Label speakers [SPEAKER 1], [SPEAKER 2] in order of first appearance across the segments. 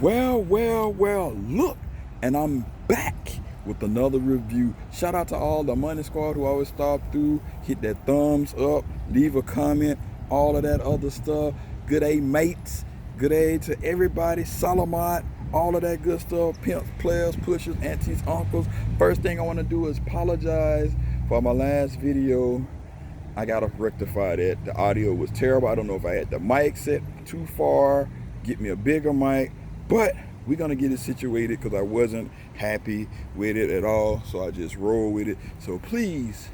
[SPEAKER 1] Well, look, and I'm back with another review. Shout out to all the Money Squad who always stop through, hit that thumbs up, leave a comment, all of that other stuff. Good day, mates. Good day to everybody, Salamat, all of that good stuff, pimps, players, pushers, aunties, uncles. First thing I want to do is apologize for my last video. I gotta rectify that. The audio was terrible. I don't know if I had the mic set too far, get me a bigger mic, but we're gonna get it situated because I wasn't happy with it at all. So I just roll with it. So please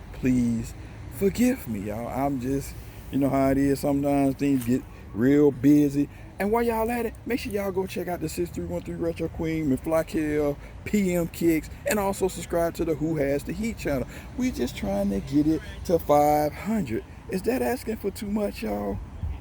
[SPEAKER 1] forgive me, y'all. I'm just, you know how it is. Sometimes things get real busy. And while y'all at it, make sure y'all go check out the 6313 Retro Queen, MCFLYKOF, PMKICKZ, and also subscribe to the Who.Has.The.Heat channel. We just trying to get it to 500. Is that asking for too much, y'all?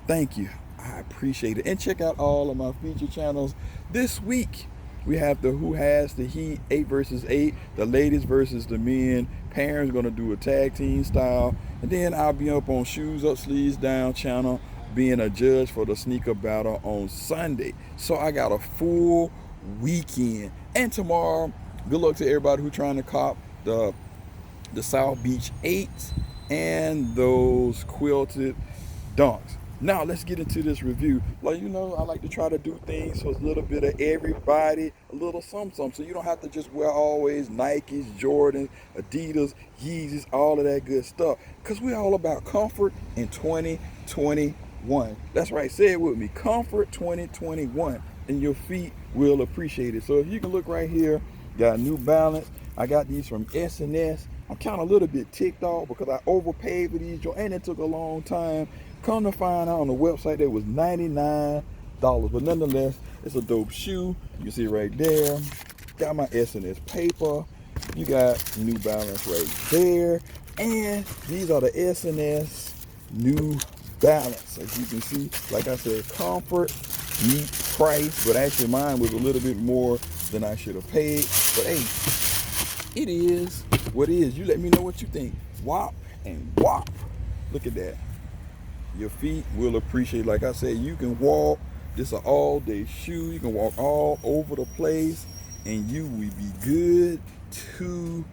[SPEAKER 1] Thank you. I appreciate it. And check out all of my feature channels. This week, we have the Who.Has.The.Heat 8 versus 8, the ladies versus the men. Parents gonna do a tag team style. And then I'll be up on Shoes Up, Sleeves Down channel, being a judge for the sneaker battle on Sunday. So I got a full weekend. And tomorrow, good luck to everybody who trying to cop the South Beach 8s and those quilted dunks. Now let's get into this review. Like, you know, I like to try to do things so it's a little bit of everybody, a little something. So you don't have to just wear always Nikes, Jordans, Adidas, Yeezys, all of that good stuff. Because we're all about comfort in 2021. That's right, say it with me, comfort 2021. And your feet will appreciate it. So if you can look right here, got New Balance. I got these from SNS. I'm kind of a little bit ticked off because I overpaid for these, and it took a long time. Come to find out on the website that was $99, but nonetheless, it's a dope shoe. You can see it right there. Got my SNS paper. You got New Balance right there, and these are the SNS New Balance. As you can see, like I said, comfort meet price, but actually mine was a little bit more than I should have paid. But hey, it is what it is. You let me know what you think. Wop and wop. Look at that. Your feet will appreciate. Like I said, you can walk. This is an all-day shoe. You can walk all over the place, and you will be good to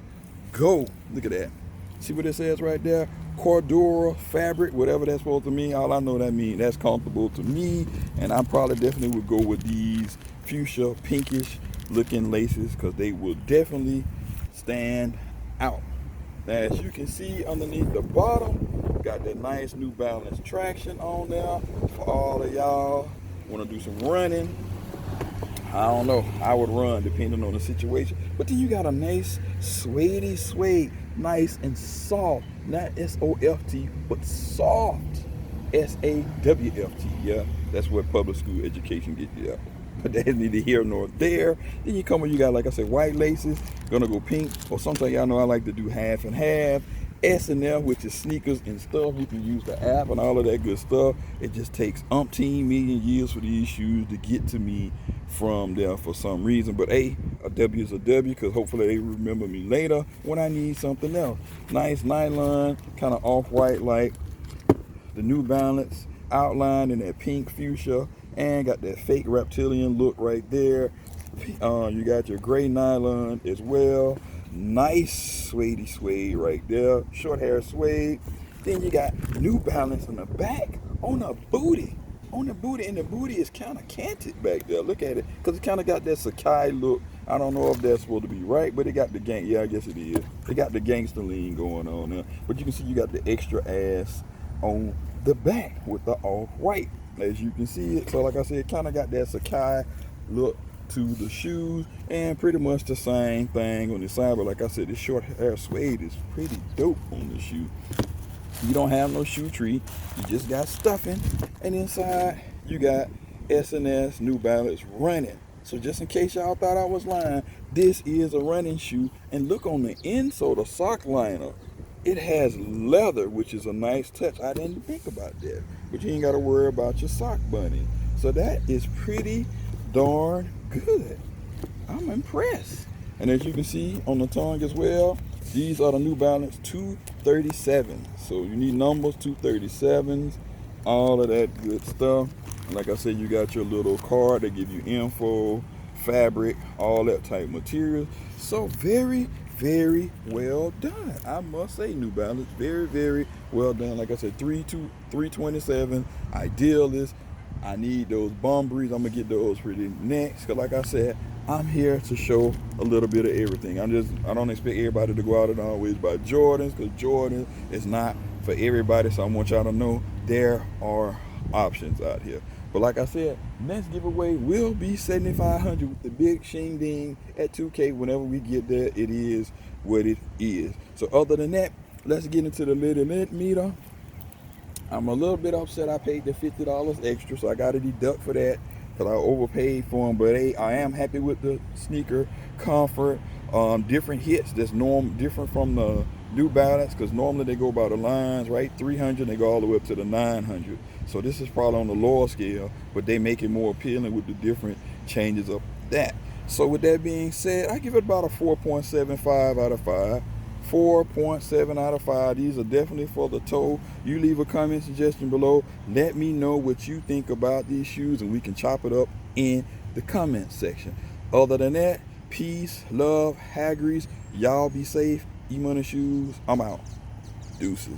[SPEAKER 1] go. Look at that. See what it says right there? Cordura fabric, whatever that's supposed to mean. All I know that means that's comfortable to me, and I probably definitely would go with these fuchsia pinkish looking laces because they will definitely stand out. Now, as you can see underneath the bottom, got that nice New Balance traction on there for all of y'all want to do some running. I don't know, I would run depending on the situation. But then you got a nice suede suede, nice and soft, not S-O-F-T, but soft, S-A-W-F-T. Yeah, that's what public school education gets you. But that's neither here nor there. Then you come and you got, like I said, white laces, gonna go pink, or sometimes y'all know I like to do half and half. S&F, which is sneakers and stuff. You can use the app and all of that good stuff. It just takes umpteen million years for these shoes to get to me from there for some reason. But hey, a W is a W, because hopefully they remember me later when I need something else. Nice nylon, kind of off-white like the New Balance, outlined in that pink fuchsia, and got that fake reptilian look right there. You got your gray nylon as well. Nice suede right there. Short hair suede. Then you got New Balance on the back, on the booty. And the booty is kind of canted back there. Look at it, because it kind of got that Sakai look. I don't know if that's supposed to be right, but it got the gang. Yeah, I guess it is. It got the gangster lean going on there. But you can see you got the extra ass on the back with the off-white, as you can see it. So like I said, kind of got that Sakai look to the shoes, and pretty much the same thing on the side. But like I said, this short hair suede is pretty dope on the shoe. You don't have no shoe tree, you just got stuffing, and inside you got SNS New Balance running. So just in case y'all thought I was lying, this is a running shoe. And look on the insole, the sock liner, it has leather, which is a nice touch. I didn't think about that, but you ain't got to worry about your sock bunny. So that is pretty darn good. I'm impressed. And as you can see on the tongue as well, these are the New Balance 237. So you need numbers, 237s, all of that good stuff. Like I said, you got your little card that give you info, fabric, all that type material. So very, very well done. I must say, New Balance, very, very well done. Like I said, 327, Idealist. I need those Bomberies. I'm gonna get those pretty next. Cause like I said, I'm here to show a little bit of everything. I don't expect everybody to go out and always buy Jordans, because Jordan is not for everybody. So I want y'all to know there are options out here. But like I said, next giveaway will be 7,500 with the big shing ding at 2K. Whenever we get there, it is what it is. So other than that, let's get into the little meter. I'm a little bit upset I paid the $50 extra, so I got to deduct for that because I overpaid for them. But hey, I am happy with the sneaker comfort. Different hits that's different from the New Balance, because normally they go by the lines, right? 300, they go all the way up to the 900. So this is probably on the lower scale, but they make it more appealing with the different changes of that. So with that being said, I give it about a 4.75 out of 5. 4.7 out of 5. These are definitely for the toe. You leave a comment suggestion below. Let me know what you think about these shoes, and we can chop it up in the comment section. Other than that, peace, love, Haggerty's. Y'all be safe. Emoneyshoes. I'm out. Deuces.